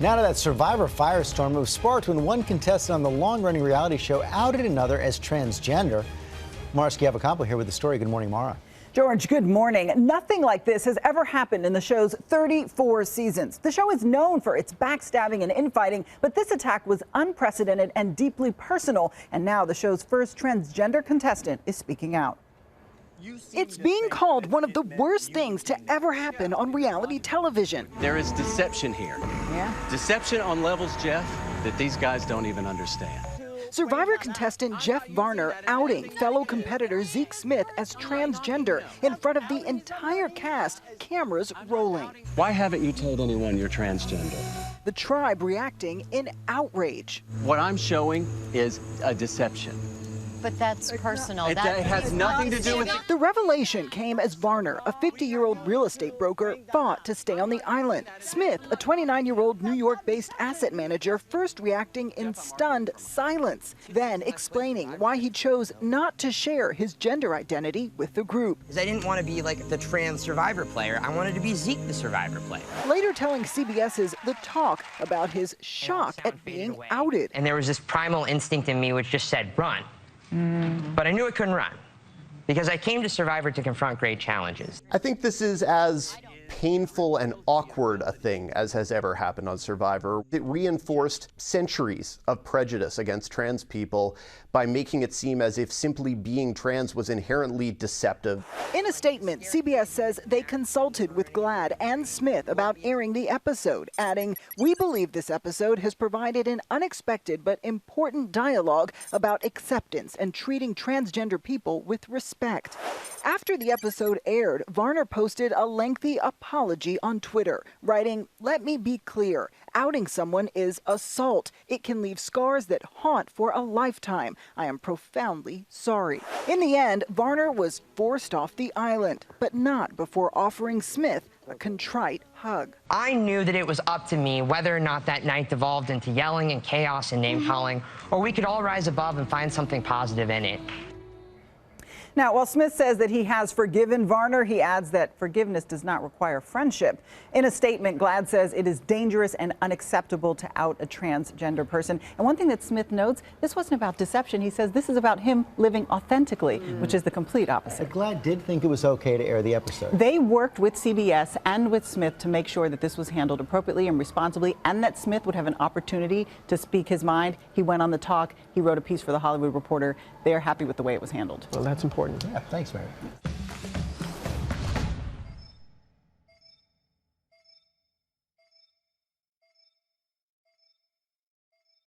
Now to that Survivor firestorm. It was sparked when one contestant on the long-running reality show outed another as transgender. Mara Schiavocampo here with the story. Good morning, Mara. George, good morning. Nothing like this has ever happened in the show's 34 seasons. The show is known for its backstabbing and infighting, but this attack was unprecedented and deeply personal. And now the show's first transgender contestant is speaking out. It's being called one of the worst things to ever happen on reality television. There is deception here. Yeah. Deception on levels, Jeff, that these guys don't even understand. Survivor contestant Jeff Varner outing fellow competitor Zeke Smith as transgender in front of the entire cast, cameras rolling. Why haven't you told anyone you're transgender? The tribe reacting in outrage. What I'm showing is a deception. But that's personal. It has nothing to do with it. The revelation came as Varner, a 50-year-old real estate broker, fought to stay on the island. Smith, a 29-year-old New York-based asset manager, first reacting in stunned silence, then explaining why he chose not to share his gender identity with the group. I didn't want to be like the trans Survivor player. I wanted to be Zeke, the Survivor player. Later telling CBS's The Talk about his shock at being outed. And there was this primal instinct in me which just said, run. But I knew I couldn't run because I came to Survivor to confront great challenges. I think this is as painful and awkward a thing as has ever happened on Survivor. It reinforced centuries of prejudice against trans people by making it seem as if simply being trans was inherently deceptive. In a statement, CBS says they consulted with GLAAD and Smith about airing the episode, adding, "We believe this episode has provided an unexpected but important dialogue about acceptance and treating transgender people with respect." After the episode aired, Varner posted a lengthy apology on Twitter, writing, "Let me be clear. Outing someone is assault. It can leave scars that haunt for a lifetime. I am profoundly sorry." In the end, Varner was forced off the island, but not before offering Smith a contrite hug. I knew that it was up to me whether or not that night devolved into yelling and chaos and name-calling, or we could all rise above and find something positive in it. Now, while Smith says that he has forgiven Varner, he adds that forgiveness does not require friendship. In a statement, GLAAD says it is dangerous and unacceptable to out a transgender person. And one thing that Smith notes, this wasn't about deception. He says this is about him living authentically, which is the complete opposite. GLAAD did think it was okay to air the episode. They worked with CBS and with Smith to make sure that this was handled appropriately and responsibly, and that Smith would have an opportunity to speak his mind. He went on The Talk. He wrote a piece for The Hollywood Reporter. They're happy with the way it was handled. Well, that's important. Yeah, thanks, Mary.